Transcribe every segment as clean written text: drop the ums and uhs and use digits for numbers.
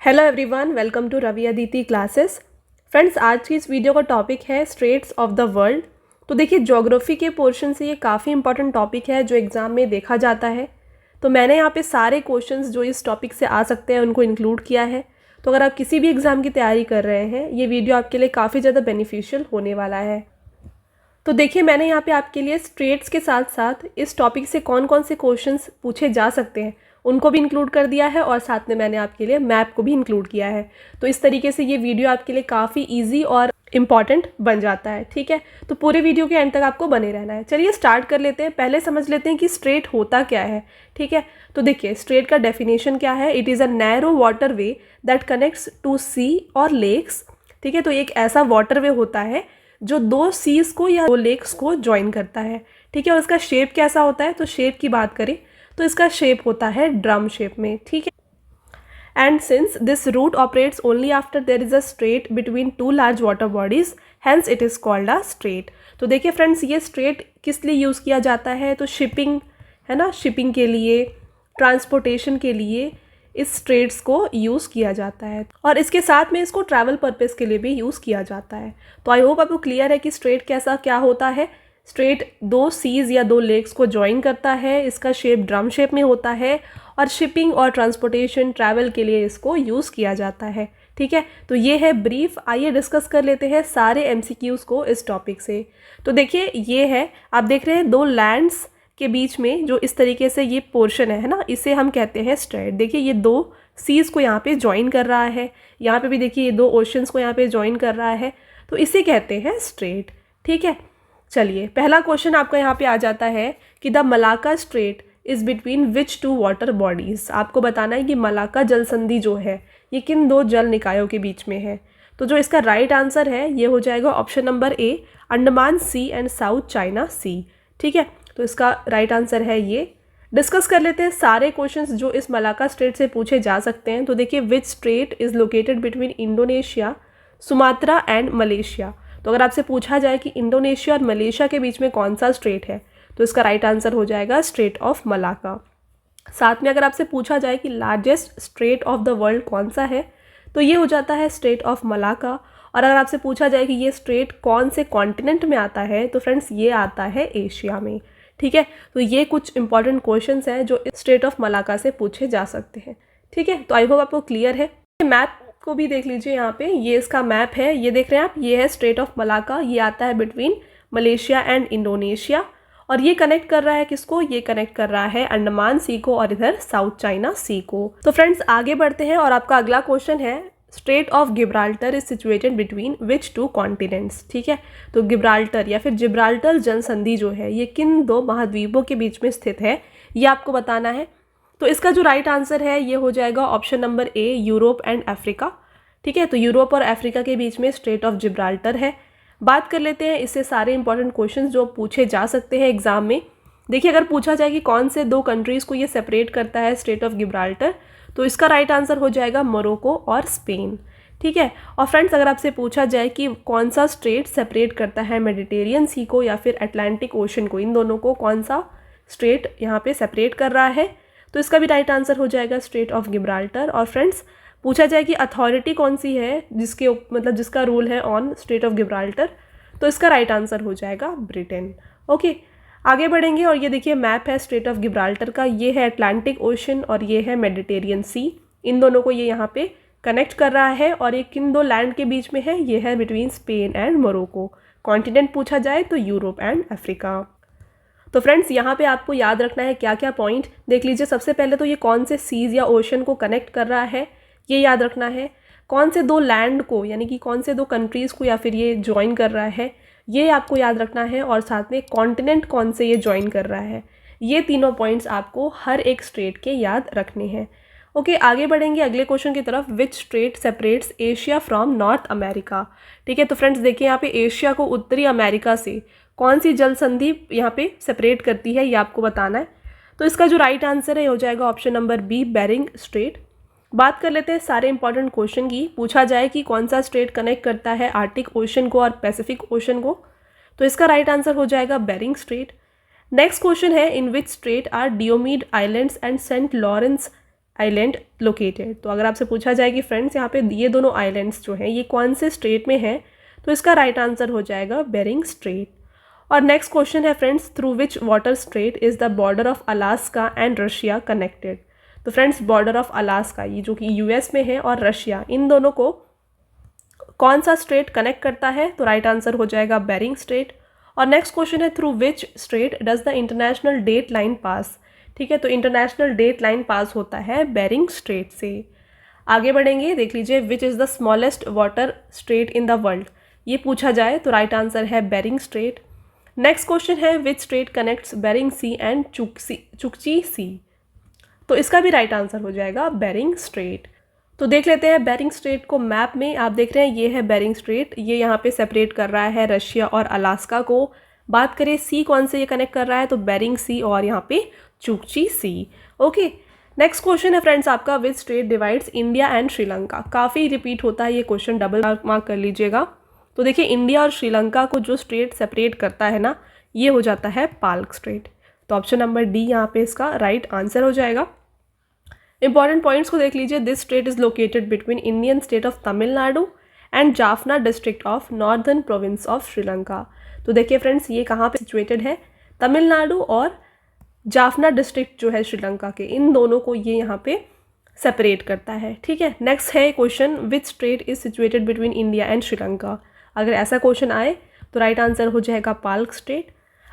Hello everyone, welcome to Ravi Aditi classes. Friends, आज की इस वीडियो का टॉपिक है स्ट्रेट्स ऑफ द वर्ल्ड। तो देखिए, ज्योग्राफी के पोर्शन से ये काफ़ी इंपॉर्टेंट टॉपिक है जो एग्ज़ाम में देखा जाता है। तो मैंने यहाँ पे सारे क्वेश्चंस जो इस टॉपिक से आ सकते हैं उनको इंक्लूड किया है। तो अगर आप किसी भी एग्ज़ाम की तैयारी कर रहे हैं, ये वीडियो आपके लिए काफ़ी ज़्यादा बेनिफिशियल होने वाला है। तो देखिए, मैंने यहाँ पे आपके लिए स्ट्रेट्स के साथ साथ इस टॉपिक से कौन कौन से क्वेश्चंस पूछे जा सकते हैं उनको भी इंक्लूड कर दिया है, और साथ में मैंने आपके लिए मैप को भी इंक्लूड किया है। तो इस तरीके से ये वीडियो आपके लिए काफ़ी इजी और इम्पॉर्टेंट बन जाता है। ठीक है, तो पूरे वीडियो के एंड तक आपको बने रहना है। चलिए स्टार्ट कर लेते हैं। पहले समझ लेते हैं कि स्ट्रेट होता क्या है। ठीक है, तो देखिए, स्ट्रेट का डेफिनेशन क्या है। It is a narrow waterway that connects two sea और लेक्स। ठीक है, तो एक ऐसा वाटर वे होता है जो दो सीज को या दो लेक्स को ज्वाइन करता है। ठीक है, और इसका शेप कैसा होता है, तो शेप की बात करें तो इसका शेप होता है ड्रम शेप में। ठीक है, and since this route operates only after there is a strait between two large water bodies, hence it is called a strait. तो देखिए फ्रेंड्स, ये स्ट्रेट किस लिए यूज़ किया जाता है, तो शिपिंग है ना, शिपिंग के लिए, ट्रांसपोर्टेशन के लिए इस स्ट्रेट्स को यूज़ किया जाता है, और इसके साथ में इसको ट्रैवल पर्पस के लिए भी यूज़ किया जाता है। तो आई होप आपको क्लियर है कि स्ट्रेट कैसा क्या होता है। स्ट्रेट दो सीज या दो लेक्स को ज्वाइन करता है, इसका शेप ड्रम शेप में होता है, और शिपिंग और ट्रांसपोर्टेशन ट्रैवल के लिए इसको यूज़ किया जाता है। ठीक है, तो ये है ब्रीफ। आइए डिस्कस कर लेते हैं सारे एमसीक्यूज़ को इस टॉपिक से। तो देखिए, ये है, आप देख रहे हैं दो लैंड्स के बीच में जो इस तरीके से ये पोर्शन है ना, इसे हम कहते हैं स्ट्रेट। देखिए, ये दो सीज को यहाँ पे ज्वाइन कर रहा है, यहाँ पे भी देखिए ये दो ओशंस को यहाँ पे ज्वाइन कर रहा है, तो इसे कहते हैं स्ट्रेट। ठीक है, चलिए पहला क्वेश्चन आपका यहाँ पे आ जाता है कि the Malacca strait is between which two water bodies. आपको बताना है कि मलाक्का जल संधि जो है ये किन दो जल निकायों के बीच में है। तो जो इसका राइट आंसर है ये हो जाएगा option number A, Andaman sea and South China sea. ठीक है, तो इसका राइट आंसर है ये। डिस्कस कर लेते हैं सारे क्वेश्चंस जो इस मलाक्का स्ट्रेट से पूछे जा सकते हैं। तो देखिए, which strait is located between Indonesia, Sumatra and Malaysia. तो अगर आपसे पूछा जाए कि इंडोनेशिया और मलेशिया के बीच में कौन सा स्ट्रेट है, तो इसका राइट आंसर हो जाएगा स्ट्रेट ऑफ मलाक्का। साथ में अगर आपसे पूछा जाए कि largest straight of the world कौन सा है, तो ये हो जाता है स्ट्रेट ऑफ मलाक्का। और अगर आपसे पूछा जाए कि ये स्ट्रेट कौन से कॉन्टिनेंट में आता है, तो फ्रेंड्स ये आता है एशिया में। ठीक है, तो ये कुछ इंपॉर्टेंट क्वेश्चंस हैं जो स्ट्रेट ऑफ मलाक्का से पूछे जा सकते हैं। ठीक है, तो आई होप आपको क्लियर है। मैप को भी देख लीजिए, यहाँ पे ये इसका मैप है, ये देख रहे हैं आप, ये है स्ट्रेट ऑफ मलाक्का। ये आता है बिटवीन मलेशिया एंड इंडोनेशिया, और ये कनेक्ट कर रहा है किसको, ये कनेक्ट कर रहा है अंडमान सी को और इधर साउथ चाइना सी को। तो फ्रेंड्स आगे बढ़ते हैं, और आपका अगला क्वेश्चन है straight of Gibraltar is situated between which two continents. ठीक है, तो गिब्राल्टर या फिर जिब्राल्टर जल संधि जो है ये किन दो महाद्वीपों के बीच में स्थित है, ये आपको बताना है। तो इसका जो राइट आंसर है ये हो जाएगा option number A, Europe and Africa. ठीक है, तो यूरोप और अफ्रीका के बीच में स्ट्रेट ऑफ जिब्राल्टर है। बात कर लेते हैं इससे सारे इंपॉर्टेंट क्वेश्चंस जो पूछे जा सकते हैं एग्जाम में। देखिए, अगर पूछा जाए कि कौन से दो कंट्रीज़ को ये सेपरेट करता है स्ट्रेट ऑफ गिब्राल्टर, तो इसका राइट आंसर हो जाएगा मोरक्को और स्पेन। ठीक है, और फ्रेंड्स अगर आपसे पूछा जाए कि कौन सा स्ट्रेट सेपरेट करता है मेडिटेरियन सी को या फिर अटलांटिक ओशन को, इन दोनों को कौन सा स्ट्रेट यहाँ पे सेपरेट कर रहा है, तो इसका भी राइट आंसर हो जाएगा स्ट्रेट ऑफ गिब्राल्टर। और फ्रेंड्स पूछा जाए कि अथॉरिटी कौन सी है जिसके मतलब जिसका रूल है ऑन स्ट्रेट ऑफ गिब्राल्टर, तो इसका राइट आंसर हो जाएगा ब्रिटेन। ओके, आगे बढ़ेंगे, और ये देखिए मैप है स्ट्रेट ऑफ गिब्राल्टर का। ये है अटलांटिक ओशन और ये है मेडिटेरियन सी, इन दोनों को ये यहाँ पे कनेक्ट कर रहा है, और ये किन दो लैंड के बीच में है, ये है between Spain and Morocco. Continent पूछा जाए तो यूरोप एंड अफ्रीका। तो फ्रेंड्स यहाँ पे आपको याद रखना है क्या क्या पॉइंट, देख लीजिए। सबसे पहले तो ये कौन से सीज या ओशन को कनेक्ट कर रहा है, ये याद रखना है। कौन से दो लैंड को, यानी कि कौन से दो कंट्रीज़ को या फिर ये ज्वाइन कर रहा है, ये आपको याद रखना है। और साथ में कॉन्टिनेंट कौन से ये ज्वाइन कर रहा है, ये तीनों पॉइंट्स आपको हर एक स्ट्रेट के याद रखने हैं। ओके, आगे बढ़ेंगे अगले क्वेश्चन की तरफ। Which strait separates Asia from North America. ठीक है, तो फ्रेंड्स देखिए यहाँ पे एशिया को उत्तरी अमेरिका से कौन सी जल संधि यहाँ पे सेपरेट करती है, ये आपको बताना है। तो इसका जो राइट आंसर है हो जाएगा option number B, Bering strait. बात कर लेते हैं सारे इंपॉर्टेंट क्वेश्चन की। पूछा जाए कि कौन सा स्ट्रेट कनेक्ट करता है आर्टिक ओशन को और पैसिफिक ओशन को, तो इसका राइट आंसर हो जाएगा बेरिंग स्ट्रेट। नेक्स्ट क्वेश्चन है in which strait are Diomede islands and Saint Lawrence island located. तो अगर आपसे पूछा जाए कि फ्रेंड्स यहाँ पे ये दोनों आइलैंड्स जो हैं ये कौन से स्ट्रेट में हैं, तो इसका राइट आंसर हो जाएगा बेरिंग स्ट्रेट। और नेक्स्ट क्वेश्चन है friends, through which water straight is the border of Alaska and Russia connected. तो फ्रेंड्स बॉर्डर ऑफ अलास्का, ये जो कि यूएस में है, और रशिया, इन दोनों को कौन सा स्ट्रेट कनेक्ट करता है, तो राइट आंसर हो जाएगा बेरिंग स्ट्रेट। और नेक्स्ट क्वेश्चन है, through which strait does the international date line pass. ठीक है, तो इंटरनेशनल डेट लाइन पास होता है बेरिंग स्ट्रेट से। आगे बढ़ेंगे, देख लीजिए, which is the smallest water strait in the world, ये पूछा जाए तो राइट आंसर है बेरिंग स्ट्रेट। नेक्स्ट क्वेश्चन है, which strait connects Bering sea and Chukchi sea. तो इसका भी राइट आंसर हो जाएगा बेरिंग स्ट्रेट। तो देख लेते हैं बेरिंग स्ट्रेट को मैप में। आप देख रहे हैं ये है बेरिंग स्ट्रेट, ये यहाँ पे सेपरेट कर रहा है रशिया और अलास्का को। बात करें सी कौन से ये कनेक्ट कर रहा है, तो बेरिंग सी और यहाँ पे Chukchi sea. Okay, next question है फ्रेंड्स आपका, which strait divides India and Sri Lanka. काफ़ी रिपीट होता है ये क्वेश्चन, डबल मार्क कर लीजिएगा। तो देखिए, इंडिया और श्रीलंका को जो स्ट्रेट सेपरेट करता है ना, ये हो जाता है पाल्क स्ट्रेट। तो ऑप्शन नंबर डी यहाँ पे इसका राइट आंसर हो जाएगा। इंपॉर्टेंट पॉइंट्स को देख लीजिए, this state is located between Indian state of Tamil Nadu and Jaffna district of northern province of Sri Lanka. तो देखिए फ्रेंड्स, ये कहाँ पे सिचुएटेड है, तमिलनाडु और जाफना डिस्ट्रिक्ट जो है श्रीलंका के, इन दोनों को ये यहाँ पे सेपरेट करता है। ठीक है, नेक्स्ट है question, which state is situated between India and Sri Lanka. अगर ऐसा क्वेश्चन आए तो राइट आंसर हो जाएगा पाल्क स्टेट।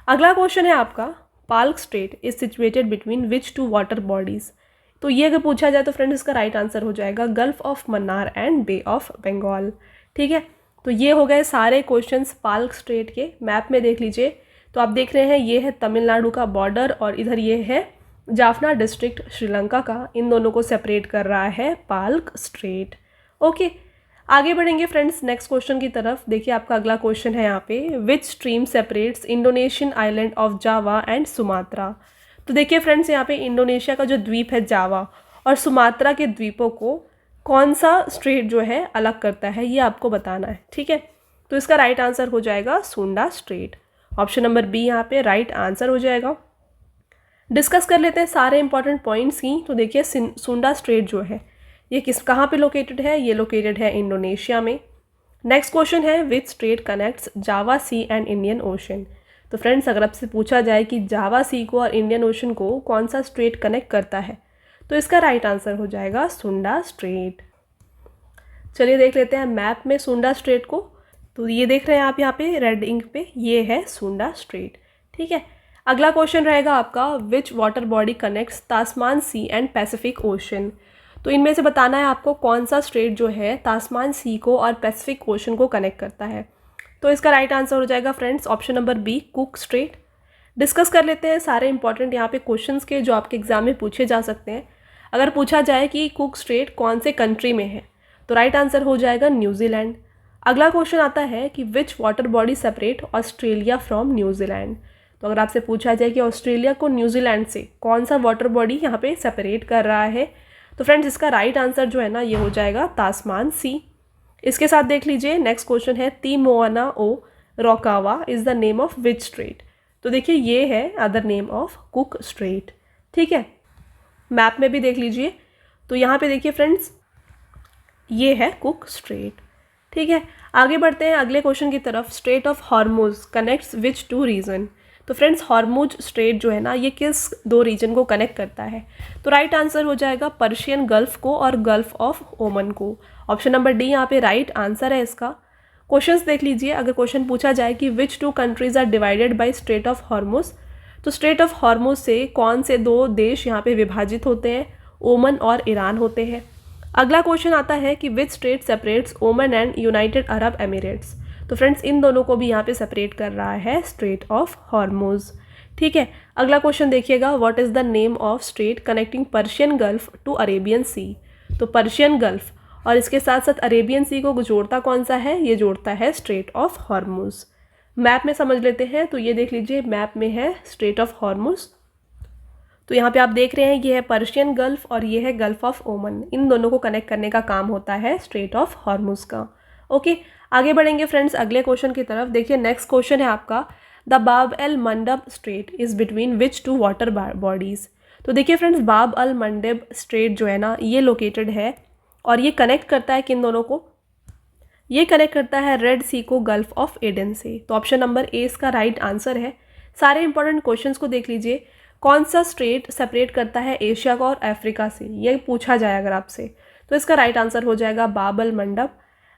अगला क्वेश्चन है आपका, Palk strait is situated between which two water bodies. तो ये अगर पूछा जाए तो फ्रेंड्स इसका राइट आंसर हो जाएगा Gulf of Mannar and Bay of Bengal. ठीक है, तो ये हो गए सारे क्वेश्चंस पाल्क स्ट्रेट के। मैप में देख लीजिए, तो आप देख रहे हैं ये है तमिलनाडु का बॉर्डर और इधर ये है जाफना डिस्ट्रिक्ट श्रीलंका का, इन दोनों को सेपरेट कर रहा है पाल्क स्ट्रेट। ओके, आगे बढ़ेंगे फ्रेंड्स नेक्स्ट क्वेश्चन की तरफ। देखिए आपका अगला क्वेश्चन है यहाँ पे, विच stream separates Indonesian island of Java and Sumatra. तो देखिए फ्रेंड्स, यहाँ पे इंडोनेशिया का जो द्वीप है जावा और सुमात्रा के द्वीपों को कौन सा स्ट्रेट जो है अलग करता है, ये आपको बताना है। ठीक है, तो इसका राइट आंसर हो जाएगा सुंडा स्ट्रेट। ऑप्शन नंबर बी यहाँ पे राइट आंसर हो जाएगा। डिस्कस कर लेते हैं सारे इंपॉर्टेंट पॉइंट्स की। तो देखिए, सुंडा स्ट्रेट जो है ये कहाँ पे लोकेटेड है, ये लोकेटेड है इंडोनेशिया में। नेक्स्ट क्वेश्चन है, which strait connects Java Sea and Indian Ocean. तो फ्रेंड्स अगर आपसे पूछा जाए कि जावा सी को और इंडियन ओशन को कौन सा स्ट्रेट कनेक्ट करता है, तो इसका राइट आंसर हो जाएगा सुंडा स्ट्रेट। चलिए देख लेते हैं मैप में सुंडा स्ट्रेट को। तो ये देख रहे हैं आप यहाँ पे रेड इंक पे, ये है सुंडा स्ट्रेट। ठीक है, अगला क्वेश्चन रहेगा आपका, which water body connects Tasman Sea and Pacific Ocean. तो इनमें से बताना है आपको कौन सा स्ट्रेट जो है तास्मान सी को और पैसिफिक ओशन को कनेक्ट करता है। तो इसका राइट आंसर हो जाएगा friends option number B, Cook strait. Discuss कर लेते हैं सारे इंपॉर्टेंट यहाँ पे क्वेश्चंस के जो आपके एग्जाम में पूछे जा सकते हैं। अगर पूछा जाए कि कुक स्ट्रेट कौन से कंट्री में है, तो राइट आंसर हो जाएगा न्यूजीलैंड। अगला क्वेश्चन आता है कि विच water body separate Australia from New Zealand. तो अगर आपसे पूछा जाए कि ऑस्ट्रेलिया को न्यूजीलैंड से कौन सा वाटर बॉडी यहाँ पे सेपरेट कर रहा है, तो फ्रेंड्स इसका राइट आंसर जो है ना, ये हो जाएगा तास्मान सी। इसके साथ देख लीजिए नेक्स्ट क्वेश्चन है, Te Moana o Raukawa is the name of which strait. तो देखिए ये है other name of Cook Strait. ठीक है, मैप में भी देख लीजिए, तो यहाँ पे देखिए फ्रेंड्स ये है कुक स्ट्रेट। ठीक है, आगे बढ़ते हैं अगले क्वेश्चन की तरफ। Strait of Hormuz connects which two region. तो फ्रेंड्स हॉर्मुज स्ट्रेट जो है ना, ये किस दो रीजन को कनेक्ट करता है, तो राइट आंसर हो जाएगा पर्शियन गल्फ को और गल्फ ऑफ ओमन को। ऑप्शन नंबर डी यहाँ पे राइट आंसर है इसका। क्वेश्चंस देख लीजिए, अगर क्वेश्चन पूछा जाए कि which two countries are divided by Strait of Hormuz, तो स्ट्रेट ऑफ हॉर्मुज से कौन से दो देश यहाँ पे विभाजित होते हैं, ओमन और ईरान होते हैं। अगला क्वेश्चन आता है कि विच स्टेट सेपरेट्स ओमन एंड यूनाइटेड अरब एमिरेट्स। तो फ्रेंड्स इन दोनों को भी यहाँ पे सेपरेट कर रहा है स्ट्रेट ऑफ हॉर्मुज। ठीक है, अगला क्वेश्चन देखिएगा, what is the name of strait connecting Persian Gulf to Arabian Sea. तो पर्शियन गल्फ और इसके साथ साथ अरेबियन सी को जोड़ता कौन सा है, ये जोड़ता है स्ट्रेट ऑफ हॉर्मुज। मैप में समझ लेते हैं, तो ये देख लीजिए मैप में है स्ट्रेट ऑफ हॉर्मुज। तो यहाँ पे आप देख रहे हैं ये है पर्शियन गल्फ और ये है गल्फ ऑफ ओमन, इन दोनों को कनेक्ट करने का काम होता है स्ट्रेट ऑफ हॉर्मुज का। ओके, आगे बढ़ेंगे फ्रेंड्स अगले क्वेश्चन की तरफ। देखिए नेक्स्ट क्वेश्चन है आपका, the Bab el Mandeb Strait is between which two water bodies. तो देखिए फ्रेंड्स, बाब अल मंडेब स्ट्रेट जो है ना, ये लोकेटेड है और ये कनेक्ट करता है किन दोनों को, ये कनेक्ट करता है रेड सी को गल्फ ऑफ एडन से। तो ऑप्शन नंबर ए इसका राइट आंसर है। सारे इंपॉर्टेंट क्वेश्चंस को देख लीजिए। कौन सा स्ट्रेट सेपरेट करता है एशिया को और अफ्रीका से, ये पूछा जाए अगर आपसे, तो इसका राइट आंसर हो जाएगा बाब अल मंडब।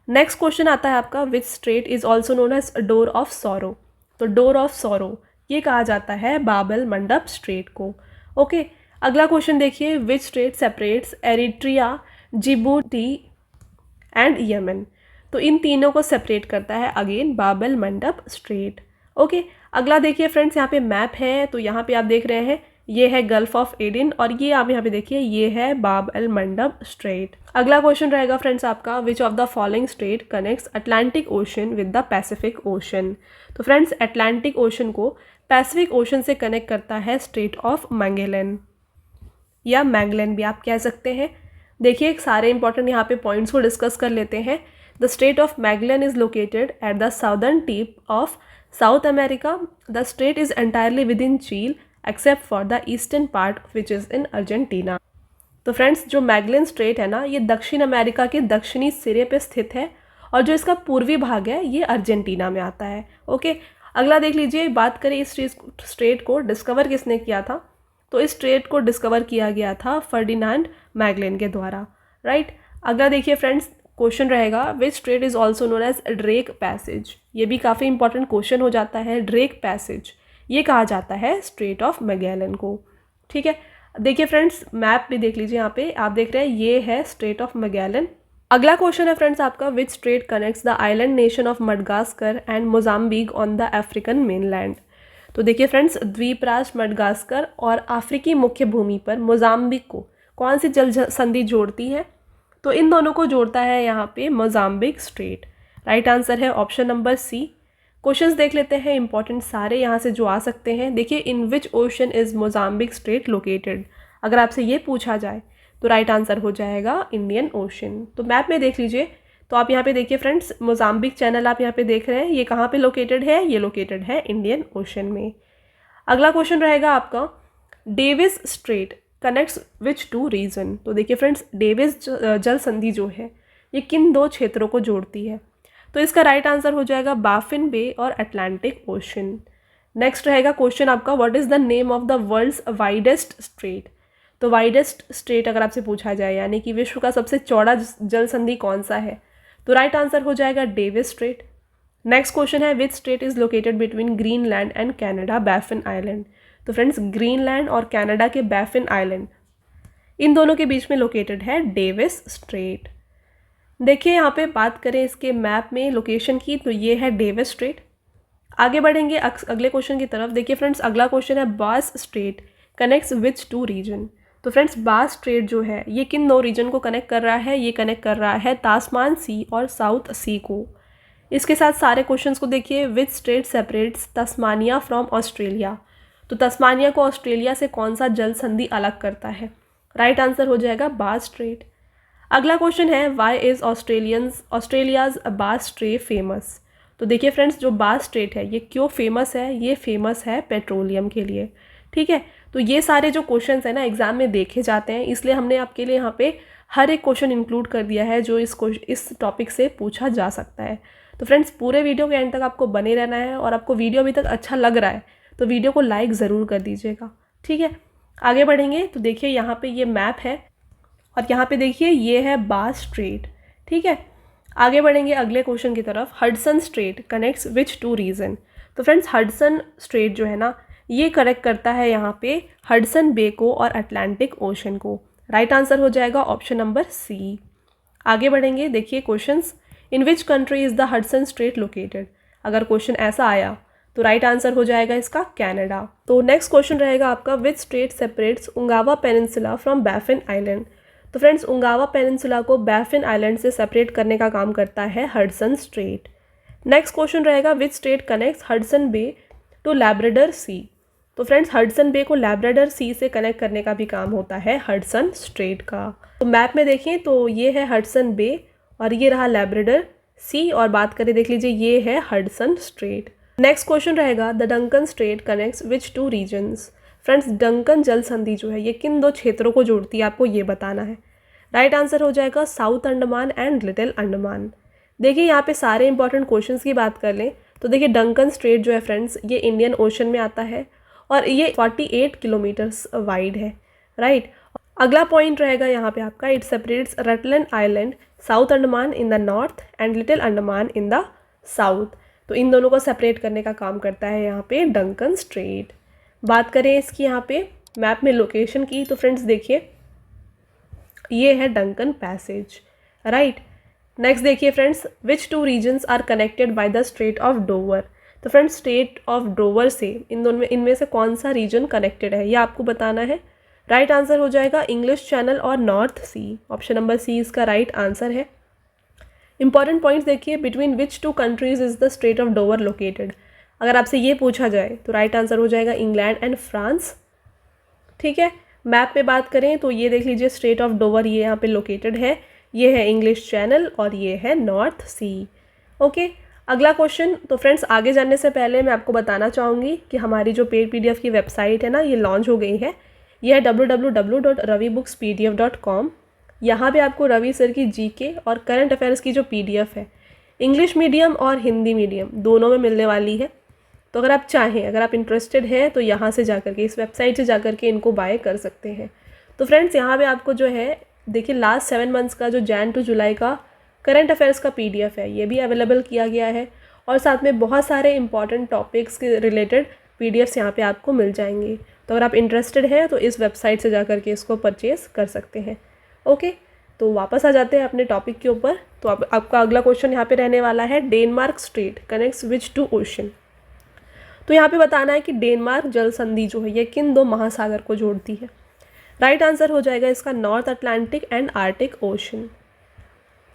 नेक्स्ट क्वेश्चन आता है आपका, which strait is also known as door of sorrow. तो डोर ऑफ सॉरो ये कहा जाता है बाब अल मंडब स्ट्रेट को। ओके, अगला क्वेश्चन देखिए, which strait separates Eritrea, Djibouti and Yemen. तो इन तीनों को सेपरेट करता है अगेन बाब अल मंडब स्ट्रेट। ओके, अगला देखिए फ्रेंड्स, यहाँ पे मैप है, तो यहाँ पे आप देख रहे हैं ये है गल्फ ऑफ एडन और ये आप यहाँ पे देखिए ये है बाब अल मंडब स्ट्रेट। अगला क्वेश्चन रहेगा फ्रेंड्स आपका, which of the following straight connects Atlantic ocean with the Pacific Ocean. तो फ्रेंड्स, अटलांटिक ओशन को पैसिफिक ओशन से कनेक्ट करता है स्ट्रेट ऑफ मैगेलन, या मैगलन भी आप कह सकते हैं। देखिए सारे इंपॉर्टेंट यहाँ पे पॉइंट्स को डिस्कस कर लेते हैं। The straight of Magellan is located at the southern tip of South America. The strait is entirely within Chile except for the eastern part which is in Argentina. तो friends, जो Magellan Strait है ना, ये दक्षिण America के दक्षिणी सिरे पे स्थित है और जो इसका पूर्वी भाग है ये अर्जेंटीना में आता है। ओके, अगला देख लीजिए, बात करें इस स्ट्रेट को डिस्कवर किसने किया था। तो इस स्ट्रेट को डिस्कवर किया गया था फर्डिनांड मैगलन के द्वारा, राइट। अगला देखिए फ्रेंड्स, क्वेश्चन रहेगा, which strait is also known as Drake Passage. ये भी काफ़ी इंपॉर्टेंट क्वेश्चन हो जाता है। ड्रेक पैसेज ये कहा जाता है स्ट्रेट ऑफ मैगेलन को। ठीक है, देखिए फ्रेंड्स, मैप भी देख लीजिए, यहाँ पे आप देख रहे हैं ये है स्ट्रेट ऑफ मैगेलन। अगला क्वेश्चन है फ्रेंड्स आपका, which strait connects the island nation of Madagascar and Mozambique on the African mainland. तो देखिए फ्रेंड्स, द्वीपराष्ट्र मडगास्कर और अफ्रीकी मुख्य भूमि पर मोजाम्बिक को कौन सी जल संधि जोड़ती है। तो इन दोनों को जोड़ता है यहाँ पे मोजाम्बिक स्ट्रेट। राइट आंसर है ऑप्शन नंबर सी। क्वेश्चंस देख लेते हैं इंपॉर्टेंट सारे यहाँ से जो आ सकते हैं। देखिए, in which ocean is Mozambique Strait located. अगर आपसे ये पूछा जाए तो राइट आंसर हो जाएगा इंडियन ओशन। तो मैप में देख लीजिए, तो आप यहाँ पे देखिए फ्रेंड्स, मोजाम्बिक चैनल आप यहाँ पे देख रहे हैं, ये कहाँ पे लोकेटेड है, ये लोकेटेड है इंडियन ओशन में। अगला क्वेश्चन रहेगा आपका, Davis strait connects which two region. तो देखिए फ्रेंड्स, डेविस जल संधि जो है ये किन दो क्षेत्रों को जोड़ती है। तो इसका राइट आंसर हो जाएगा बाफिन बे और अटलांटिक ओशन। नेक्स्ट रहेगा क्वेश्चन आपका, what is the name of the world's widest strait. तो वाइडेस्ट स्ट्रेट अगर आपसे पूछा जाए, यानी कि विश्व का सबसे चौड़ा जल संधि कौन सा है, तो राइट आंसर हो जाएगा डेविस स्ट्रेट। नेक्स्ट क्वेश्चन है, which state is located between Greenland and Canada Baffin Island. तो फ्रेंड्स, ग्रीनलैंड और कनाडा के बैफिन आइलैंड, इन दोनों के बीच में लोकेटेड है डेविस स्ट्रेट। देखिए यहाँ पे बात करें इसके मैप में लोकेशन की, तो ये है डेविस स्ट्रेट। आगे बढ़ेंगे अगले क्वेश्चन की तरफ। देखिए फ्रेंड्स, अगला क्वेश्चन है, Bass strait connects which two region. तो फ्रेंड्स, बास स्ट्रेट जो है ये किन दो रीजन को कनेक्ट कर रहा है, ये कनेक्ट कर रहा है तास्मान सी और साउथ सी को। इसके साथ सारे क्वेश्चंस को देखिए, which strait separates Tasmania from Australia. तो तस्मानिया को ऑस्ट्रेलिया से कौन सा जल संधि अलग करता है, राइट आंसर हो जाएगा बास स्ट्रेट। अगला क्वेश्चन है, वाई इज़ ऑस्ट्रेलियाज बास स्ट्रेट फेमस। तो देखिए फ्रेंड्स, जो बास स्ट्रेट है ये क्यों फेमस है, ये फेमस है पेट्रोलियम के लिए। ठीक है, तो ये सारे जो क्वेश्चंस हैं ना एग्जाम में देखे जाते हैं, इसलिए हमने आपके लिए यहाँ पे हर एक क्वेश्चन इंक्लूड कर दिया है जो इस टॉपिक से पूछा जा सकता है। तो फ्रेंड्स, पूरे वीडियो के एंड तक आपको बने रहना है और आपको वीडियो अभी तक अच्छा लग रहा है तो वीडियो को लाइक ज़रूर कर दीजिएगा। ठीक है, आगे बढ़ेंगे तो देखिए यहाँ पे ये मैप है और यहाँ पे देखिए ये है बास स्ट्रेट। ठीक है, आगे बढ़ेंगे अगले क्वेश्चन की तरफ। Hudson strait connects which two region. तो फ्रेंड्स, हडसन स्ट्रेट जो है ना ये कनेक्ट करता है यहाँ पे हडसन बे को और अटलांटिक ओशन को। राइट आंसर हो जाएगा ऑप्शन नंबर सी। आगे बढ़ेंगे, देखिए questions, in which country is the Hudson straight located. अगर क्वेश्चन ऐसा आया तो राइट आंसर हो जाएगा इसका कनाडा। तो नेक्स्ट क्वेश्चन रहेगा आपका, which strait separates Ungava Peninsula from Baffin Island. तो फ्रेंड्स, उंगावा पेनिनसुला को बैफिन आइलैंड से सेपरेट करने का काम करता है हडसन स्ट्रेट। नेक्स्ट क्वेश्चन रहेगा, which strait connects Hudson Bay to Labrador Sea. तो फ्रेंड्स, हडसन बे को लैब्राडोर सी से कनेक्ट करने का भी काम होता है हडसन स्ट्रेट का। तो मैप में देखें तो ये है हडसन बे और ये रहा लैब्राडोर सी, और बात करें देख लीजिए ये है हडसन स्ट्रेट। नेक्स्ट क्वेश्चन रहेगा, the Duncan straight connects which two regions. Friends Duncan जल संधि जो है ये किन दो क्षेत्रों को जोड़ती है, आपको ये बताना है। राइट आंसर हो जाएगा south Andaman and little Andaman. देखिए यहाँ पे सारे इंपॉर्टेंट क्वेश्चंस की बात कर लें तो देखिए डंकन स्ट्रेट जो है फ्रेंड्स ये इंडियन ओशन में आता है और ये 48 किलोमीटर्स वाइड है। राइट, अगला पॉइंट रहेगा यहाँ पे आपका, it separates Rutland island south Andaman in the north and little Andaman in the south. तो इन दोनों को सेपरेट करने का काम करता है यहाँ पे डंकन स्ट्रेट। बात करें इसकी यहाँ पे मैप में लोकेशन की तो फ्रेंड्स देखिए ये है डंकन पैसेज। राइट, नेक्स्ट देखिए friends, which two regions are connected by the straight of Dover. तो फ्रेंड्स स्ट्रेट ऑफ डोवर से इनमें से कौन सा रीजन कनेक्टेड है ये आपको बताना है। राइट आंसर हो जाएगा इंग्लिश चैनल और North Sea. Option number C इसका राइट आंसर है। इंपॉर्टेंट पॉइंट्स देखिए, between which two countries is the straight of Dover located. अगर आपसे ये पूछा जाए तो राइट आंसर हो जाएगा इंग्लैंड एंड फ्रांस। ठीक है, मैप पे बात करें तो ये देख लीजिए स्ट्रेट ऑफ डोवर ये यहाँ पे लोकेटेड है, ये है इंग्लिश चैनल और ये है नॉर्थ सी। ओके, अगला क्वेश्चन। तो फ्रेंड्स आगे जाने से पहले मैं आपको बताना चाहूँगी कि हमारी जो पेड PDF की वेबसाइट है ना ये लॉन्च हो गई है। यह है www.ravibookspdf.com। यहाँ पे आपको रवि सर की GK और करंट अफेयर्स की जो PDF है इंग्लिश मीडियम और हिंदी मीडियम दोनों में मिलने वाली है। तो अगर आप चाहें, अगर आप इंटरेस्टेड हैं तो यहाँ से जाकर के, इस वेबसाइट से जाकर के इनको बाय कर सकते हैं। तो फ्रेंड्स यहाँ पे आपको जो है देखिए लास्ट 7 मंथ्स का जो जैन टू जुलाई का करंट अफेयर्स का PDF है ये भी अवेलेबल किया गया है और साथ में बहुत सारे इंपॉर्टेंट टॉपिक्स के रिलेटेड PDFs यहाँ पे आपको मिल जाएंगे। तो अगर आप इंटरेस्टेड हैं तो इस वेबसाइट से जाकर के इसको परचेज़ कर सकते हैं। ओके, तो वापस आ जाते हैं अपने टॉपिक के ऊपर। तो आपका अगला क्वेश्चन यहाँ पे रहने वाला है, Denmark strait connects which two ocean. तो यहाँ पे बताना है कि डेनमार्क जल संधि जो है ये किन दो महासागर को जोड़ती है। राइट आंसर हो जाएगा इसका north Atlantic and Arctic ocean.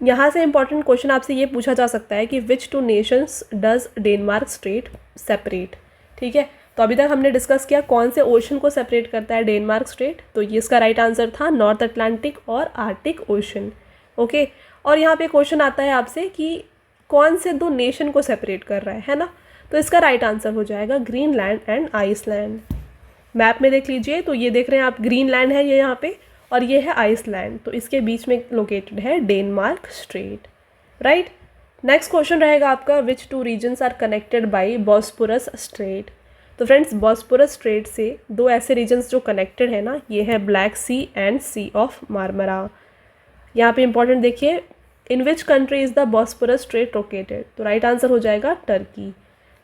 यहाँ से इंपॉर्टेंट क्वेश्चन आपसे ये पूछा जा सकता है कि which two nations does Denmark Strait separate. ठीक है, तो अभी तक हमने डिस्कस किया कौन से ओशन को सेपरेट करता है डेनमार्क स्ट्रेट, तो ये इसका राइट आंसर था नॉर्थ अटलांटिक और आर्टिक ओशन। ओके, और यहाँ पे क्वेश्चन आता है आपसे कि कौन से दो नेशन को सेपरेट कर रहा है ना, तो इसका राइट आंसर हो जाएगा ग्रीनलैंड एंड आइसलैंड। मैप में देख लीजिए तो ये देख रहे हैं आप, ग्रीनलैंड है ये यहाँ पे और ये है आइसलैंड, तो इसके बीच में लोकेटेड है Denmark Strait. Right, next question रहेगा आपका, which two regions are connected by Bosporus Strait. तो फ्रेंड्स बॉस्पोरस स्ट्रेट से दो ऐसे रीजन्स जो कनेक्टेड है ना, ये है Black Sea and Sea of Marmara. यहाँ पे इंपॉर्टेंट देखिए, in which country is the Bosporus Strait located, तो राइट आंसर हो जाएगा टर्की।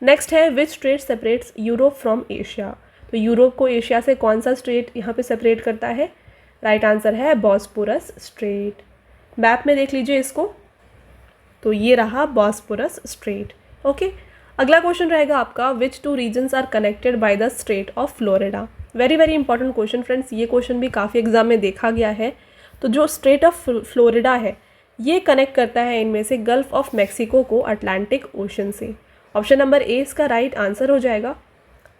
नेक्स्ट है, which strait separates Europe from Asia. तो यूरोप को एशिया से कौन सा स्ट्रेट यहाँ पे सेपरेट करता है, राइट आंसर है बॉस्पोरस स्ट्रेट। मैप में देख लीजिए इसको, तो ये रहा बॉस्पोरस स्ट्रेट। ओके, अगला क्वेश्चन रहेगा आपका, which two regions are connected by the straight of Florida. Very very important question friends, ये क्वेश्चन भी काफ़ी एग्जाम में देखा गया है। तो जो स्ट्रेट ऑफ फ्लोरिडा है ये कनेक्ट करता है इनमें से गल्फ ऑफ मैक्सिको को अटलांटिक ओशन से। ऑप्शन नंबर ए इसका राइट आंसर हो जाएगा।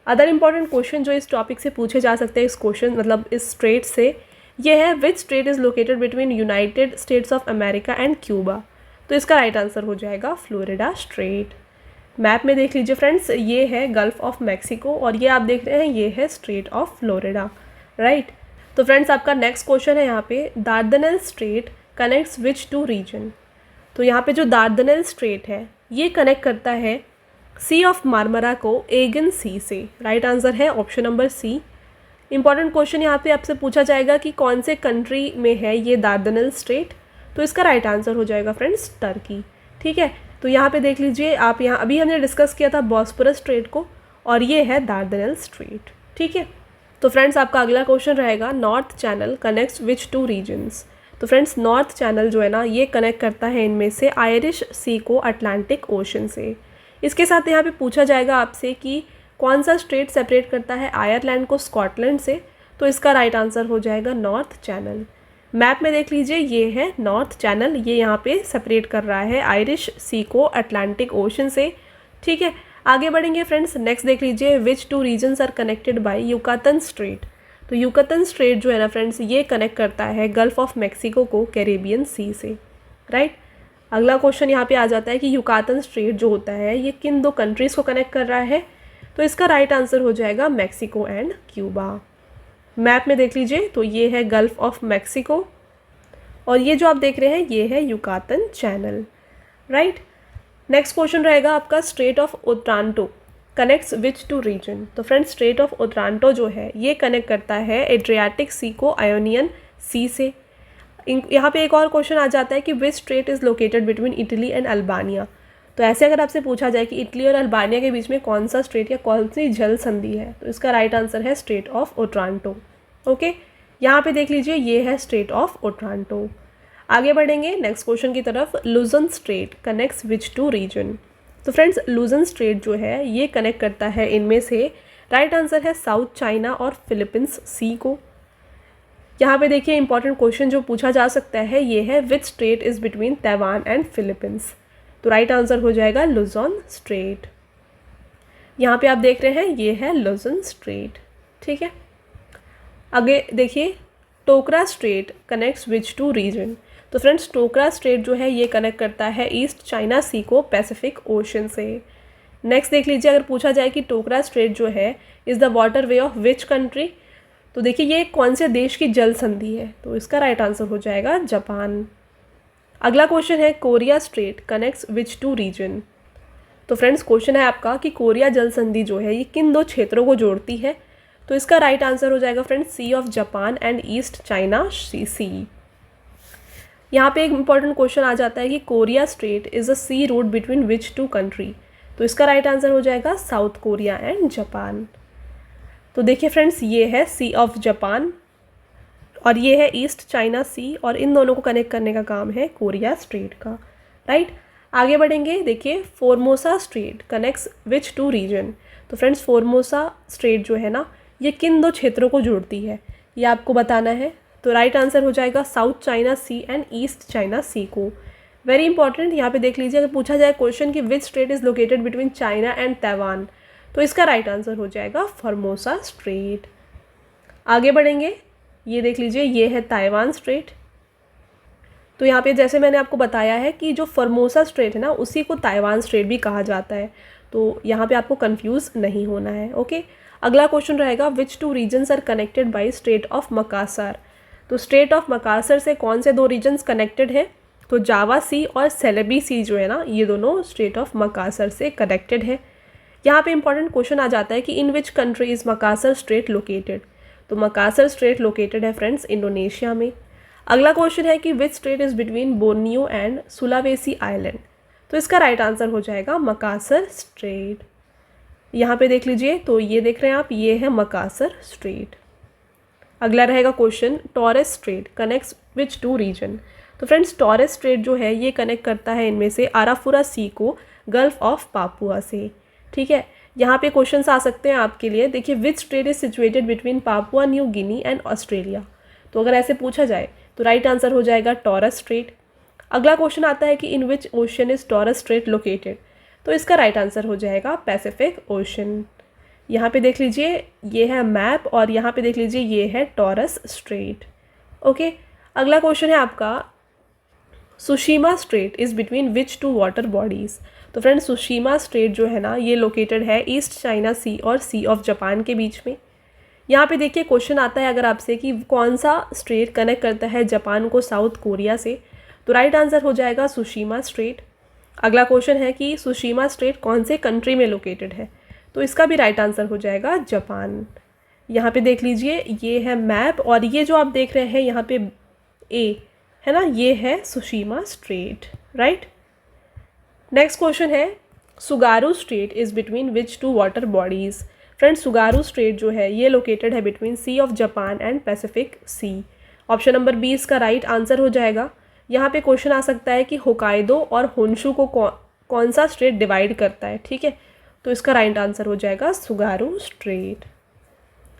अदर इंपॉर्टेंट क्वेश्चन जो इस टॉपिक से पूछे जा सकते हैं, इस क्वेश्चन मतलब इस स्ट्रेट से, ये है which strait is located between United States of America and Cuba. तो इसका राइट आंसर हो जाएगा फ्लोरिडा स्ट्रेट। मैप में देख लीजिए फ्रेंड्स, ये है गल्फ ऑफ मैक्सिको और ये आप देख रहे हैं ये है स्ट्रेट ऑफ फ्लोरिडा। राइट, तो फ्रेंड्स आपका नेक्स्ट क्वेश्चन है यहाँ पे, Dardanelle Strait connects which two region. तो यहाँ पे जो दार्दनेल स्ट्रेट है ये कनेक्ट करता है सी ऑफ मार्मरा को एगन सी से। राइट आंसर है option number C. Important question यहाँ पे आपसे पूछा जाएगा कि कौन से कंट्री में है ये दार्दनेल स्ट्रेट, तो इसका राइट आंसर हो जाएगा फ्रेंड्स टर्की। ठीक है, तो यहाँ पे देख लीजिए आप, यहाँ अभी हमने डिस्कस किया था बॉस्पोरस स्ट्रेट को और ये है दार्दनेल स्ट्रेट। ठीक है, तो फ्रेंड्स आपका अगला क्वेश्चन रहेगा, north channel connects which two regions. तो फ्रेंड्स नॉर्थ चैनल जो है ना ये कनेक्ट करता है इनमें से आयरिश सी को अटलांटिक ओशन से। इसके साथ यहाँ पे पूछा जाएगा आपसे कि कौन सा स्ट्रेट सेपरेट करता है आयरलैंड को स्कॉटलैंड से, तो इसका राइट आंसर हो जाएगा नॉर्थ चैनल। मैप में देख लीजिए ये है नॉर्थ चैनल, ये यहाँ पे सेपरेट कर रहा है आयरिश सी को अटलांटिक ओशन से। ठीक है, आगे बढ़ेंगे फ्रेंड्स। नेक्स्ट देख लीजिए, which two regions are connected by Yucatan Strait. तो युकातन स्ट्रेट जो है ना फ्रेंड्स ये कनेक्ट करता है गल्फ ऑफ मैक्सिको को कैरेबियन सी से। राइट, अगला क्वेश्चन यहाँ पे आ जाता है कि युकातन स्ट्रेट जो होता है ये किन दो कंट्रीज़ को कनेक्ट कर रहा है। तो इसका राइट आंसर हो जाएगा मैक्सिको एंड क्यूबा। मैप में देख लीजिए तो ये है गल्फ ऑफ मैक्सिको और ये जो आप देख रहे हैं ये है Yucatan Channel, right. Next question रहेगा आपका strait of Otranto connects which two region. तो फ्रेंड्स स्ट्रेट ऑफ ओट्रांटो जो है ये कनेक्ट करता है एड्रियाटिक सी को आयोनियन सी से। यहाँ पे एक और क्वेश्चन आ जाता है कि which strait is located between Italy and Albania. तो ऐसे अगर आपसे पूछा जाए कि इटली और अल्बानिया के बीच में कौन सा स्ट्रेट या कौन सी जल संधि है, तो इसका राइट आंसर है स्ट्रेट ऑफ ओट्रांटो। ओके, यहाँ पे देख लीजिए ये है स्ट्रेट ऑफ ओट्रांटो। आगे बढ़ेंगे नेक्स्ट क्वेश्चन की तरफ। Luzon Strait connects which two region. तो फ्रेंड्स लुजन स्ट्रेट जो है ये कनेक्ट करता है इनमें से, राइट आंसर है साउथ चाइना और फिलीपींस सी को। यहाँ पे देखिए इंपॉर्टेंट क्वेश्चन जो पूछा जा सकता है ये है which strait is between Taiwan and Philippines. तो राइट आंसर हो जाएगा लुजन स्ट्रेट। यहाँ पे आप देख रहे हैं ये है लुजन स्ट्रेट, ठीक है। आगे देखिए Tokara strait connects which two region. तो फ्रेंड्स टोकरा स्ट्रेट जो है ये कनेक्ट करता है ईस्ट चाइना सी को पैसिफिक ओशन से। नेक्स्ट देख लीजिए अगर पूछा जाए कि टोकरा स्ट्रेट जो है is the water way of which country. तो देखिए ये कौन से देश की जल संधि है, तो इसका राइट आंसर हो जाएगा जापान। अगला क्वेश्चन है Korea strait connects which two region. तो फ्रेंड्स क्वेश्चन है आपका कि कोरिया जल संधि जो है ये किन दो क्षेत्रों को जोड़ती है। तो इसका राइट आंसर हो जाएगा friends Sea of Japan and East China Sea. यहाँ पे एक इंपॉर्टेंट क्वेश्चन आ जाता है कि Korea Strait is a sea route between which two country. तो इसका राइट आंसर हो जाएगा साउथ कोरिया एंड जापान। तो देखिए फ्रेंड्स ये है सी ऑफ जापान और ये है ईस्ट चाइना सी और इन दोनों को कनेक्ट करने का काम है कोरिया स्ट्रेट का, राइट। आगे बढ़ेंगे, देखिए Formosa strait connects which two region. तो फ्रेंड्स फोर्मोसा स्ट्रेट जो है ना ये किन दो क्षेत्रों को जोड़ती है ये आपको बताना है। तो राइट आंसर हो जाएगा South China Sea and East China Sea को। वेरी इंपॉर्टेंट, यहाँ पे देख लीजिए अगर पूछा जाए क्वेश्चन कि which strait is located between China and Taiwan, तो इसका राइट आंसर हो जाएगा फॉर्मोसा स्ट्रेट। आगे बढ़ेंगे, ये देख लीजिए ये है ताइवान स्ट्रेट। तो यहाँ पे जैसे मैंने आपको बताया है कि जो फॉर्मोसा स्ट्रेट है ना उसी को ताइवान स्ट्रेट भी कहा जाता है, तो यहाँ पे आपको कंफ्यूज नहीं होना है, ओके। अगला क्वेश्चन रहेगा which two regions are connected by Strait of Makassar. तो स्ट्रेट ऑफ मकासर से कौन से दो रीजन्स कनेक्टेड है। तो जावा सी और सेलेबी सी जो है ना ये दोनों स्ट्रेट ऑफ मकासर से कनेक्टेड है। यहाँ पे इंपॉर्टेंट क्वेश्चन आ जाता है कि in which country is Makassar Strait located. तो मकासर स्ट्रेट लोकेटेड है फ्रेंड्स इंडोनेशिया में। अगला क्वेश्चन है कि which strait is between Borneo and Sulawesi Island. तो इसका राइट आंसर हो जाएगा मकासर स्ट्रेट। यहाँ पे देख लीजिए तो ये देख रहे हैं आप ये है मकासर स्ट्रेट। अगला रहेगा question Torres strait connects which two region. तो फ्रेंड्स टॉरस स्ट्रेट जो है ये कनेक्ट करता है इनमें से आराफुरा सी को गल्फ ऑफ पापुआ से, ठीक है। यहाँ पे क्वेश्चंस आ सकते हैं आपके लिए, देखिए which strait is situated between Papua New Guinea and Australia. तो अगर ऐसे पूछा जाए तो राइट आंसर हो जाएगा टॉरस स्ट्रेट। अगला क्वेश्चन आता है कि in which ocean is Torres Strait located. तो इसका राइट आंसर हो जाएगा पैसिफिक ओशन। यहाँ पे देख लीजिए ये है मैप और यहाँ पे देख लीजिए ये है टॉरस स्ट्रेट, ओके। अगला क्वेश्चन है आपका Tsushima strait is between which two water bodies. तो फ्रेंड्स सुशीमा स्ट्रेट जो है ना ये लोकेटेड है ईस्ट चाइना सी और सी ऑफ जापान के बीच में। यहाँ पे देखिए क्वेश्चन आता है अगर आपसे कि कौन सा स्ट्रेट कनेक्ट करता है जापान को साउथ कोरिया से, तो राइट आंसर हो जाएगा सुशीमा स्ट्रेट। अगला क्वेश्चन है कि सुशीमा स्ट्रेट कौन से कंट्री में लोकेटेड है, तो इसका भी राइट आंसर हो जाएगा जापान। यहाँ पे देख लीजिए ये है मैप और ये जो आप देख रहे हैं यहाँ पे ए है ना ये है Tsushima Strait, right. Next question है Tsugaru Strait is between which two water bodies. Friends Tsugaru Strait जो है ये लोकेटेड है between Sea of Japan and Pacific Sea. Option number B इसका राइट आंसर हो जाएगा। यहाँ पे क्वेश्चन आ सकता है कि होकाइडो और होन्शु को कौन सा स्ट्रेट डिवाइड करता है, ठीक है। तो इसका राइट आंसर हो जाएगा सुगारू स्ट्रेट।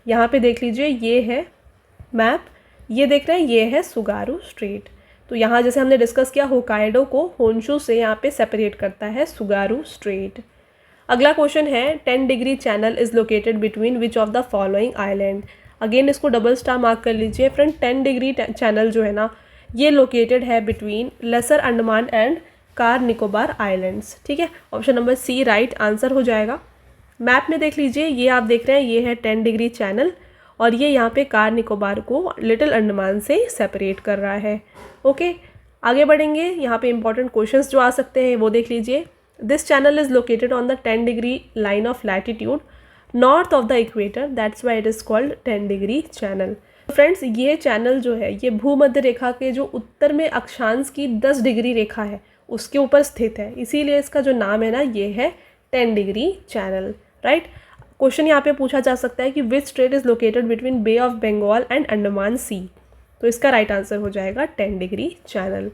यहाँ पे देख लीजिए ये है मैप, ये देख रहे हैं ये है सुगारू स्ट्रेट। तो यहाँ जैसे हमने डिस्कस किया होकाइडो को होन्शु से यहाँ पे सेपरेट करता है सुगारू स्ट्रेट। अगला क्वेश्चन है 10 degree channel is located between which of the following island. Again इसको डबल स्टार मार्क कर लीजिए फ्रेंड। 10 डिग्री चैनल जो है ना ये लोकेटेड है between Lesser Andaman and Car Nicobar islands, ठीक है। Option number C right answer हो जाएगा। मैप में देख लीजिए, ये आप देख रहे हैं, ये है 10 डिग्री चैनल और ये यहाँ पे कार निकोबार को लिटिल अंडमान से सेपरेट कर रहा है। ओके, आगे बढ़ेंगे। यहाँ पे इंपॉर्टेंट क्वेश्चंस जो आ सकते हैं वो देख लीजिए। This channel is located on the 10 degree line of latitude north of the equator, that's why it is called 10 degree channel. Friends, ये चैनल जो है ये भूमध्य रेखा के जो उत्तर में अक्षांश की 10 डिग्री रेखा है उसके ऊपर स्थित है, इसीलिए इसका जो नाम है ना ये है 10 डिग्री चैनल, राइट। क्वेश्चन यहाँ पे पूछा जा सकता है कि which strait is located between Bay of Bengal and Andaman Sea, तो इसका राइट आंसर हो जाएगा 10 डिग्री चैनल।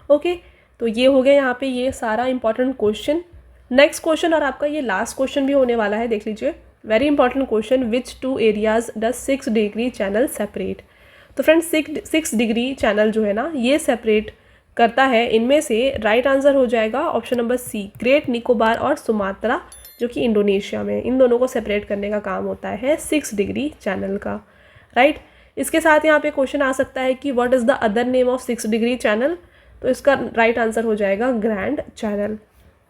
ओके, तो ये हो गया यहाँ पे ये सारा इंपॉर्टेंट क्वेश्चन। नेक्स्ट क्वेश्चन और आपका ये लास्ट क्वेश्चन भी होने वाला है, देख लीजिए। Very important question, which 2 areas does 6 degree channel separate. तो फ्रेंड्स 6 डिग्री चैनल जो है ना ये सेपरेट करता है, इनमें से राइट आंसर हो जाएगा option number C, Great Nicobar और सुमात्रा जो कि इंडोनेशिया में, इन दोनों को सेपरेट करने का काम होता है 6 डिग्री चैनल का, राइट। इसके साथ यहाँ पे क्वेश्चन आ सकता है कि what is the other name of 6 degree channel, तो इसका राइट आंसर हो जाएगा ग्रैंड चैनल।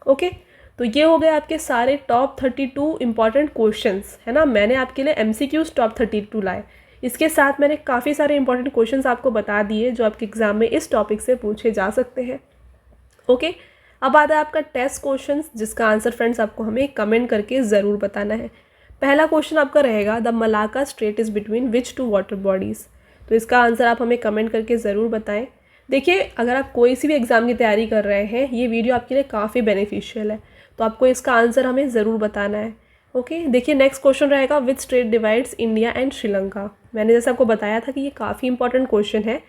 ओके, तो ये हो गए आपके सारे टॉप 32 इंपॉर्टेंट क्वेश्चंस, है ना। मैंने आपके लिए MCQs टॉप 32 लाए, इसके साथ मैंने काफ़ी सारे इंपॉर्टेंट क्वेश्चंस आपको बता दिए जो आपके एग्जाम में इस टॉपिक से पूछे जा सकते हैं। ओके, अब आता है आपका टेस्ट क्वेश्चंस, जिसका आंसर फ्रेंड्स आपको हमें कमेंट करके ज़रूर बताना है। पहला क्वेश्चन आपका रहेगा, the Malacca strait is between which 2 water bodies, तो इसका आंसर आप हमें कमेंट करके ज़रूर बताएं। देखिए, अगर आप कोई सी भी एग्ज़ाम की तैयारी कर रहे हैं ये वीडियो आपके लिए काफ़ी बेनिफिशियल है, तो आपको इसका आंसर हमें ज़रूर बताना है। ओके, देखिए नेक्स्ट क्वेश्चन रहेगा, which strait divides India and Sri Lanka. मैंने जैसे आपको बताया था कि ये काफ़ी इंपॉर्टेंट क्वेश्चन है,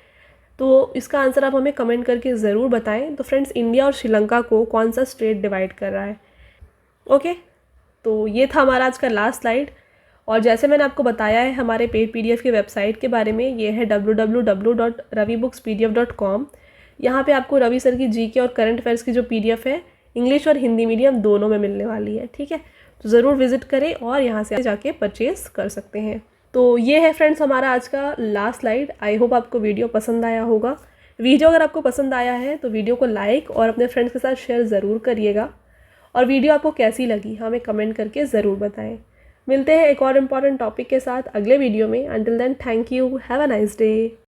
तो इसका आंसर आप हमें कमेंट करके ज़रूर बताएं। तो फ्रेंड्स, इंडिया और श्रीलंका को कौन सा स्ट्रेट डिवाइड कर रहा है। ओके, तो ये था हमारा आज का लास्ट स्लाइड, और जैसे मैंने आपको बताया है हमारे पेड PDF की वेबसाइट के बारे में, ये है www.ravibookspdf.com। यहाँ पे आपको रवि सर की GK और करंट अफेयर्स की जो PDF है इंग्लिश और हिंदी मीडियम दोनों में मिलने वाली है, ठीक है। तो ज़रूर विजिट करें और यहाँ से जाके परचेज़ कर सकते हैं। तो ये है फ्रेंड्स हमारा आज का लास्ट स्लाइड। आई होप आपको वीडियो पसंद आया होगा। वीडियो अगर आपको पसंद आया है तो वीडियो को लाइक और अपने फ्रेंड्स के साथ शेयर ज़रूर करिएगा, और वीडियो आपको कैसी लगी हमें कमेंट करके ज़रूर बताएं। मिलते हैं एक और इम्पॉर्टेंट टॉपिक के साथ अगले वीडियो में। Until then, thank you, have a nice day.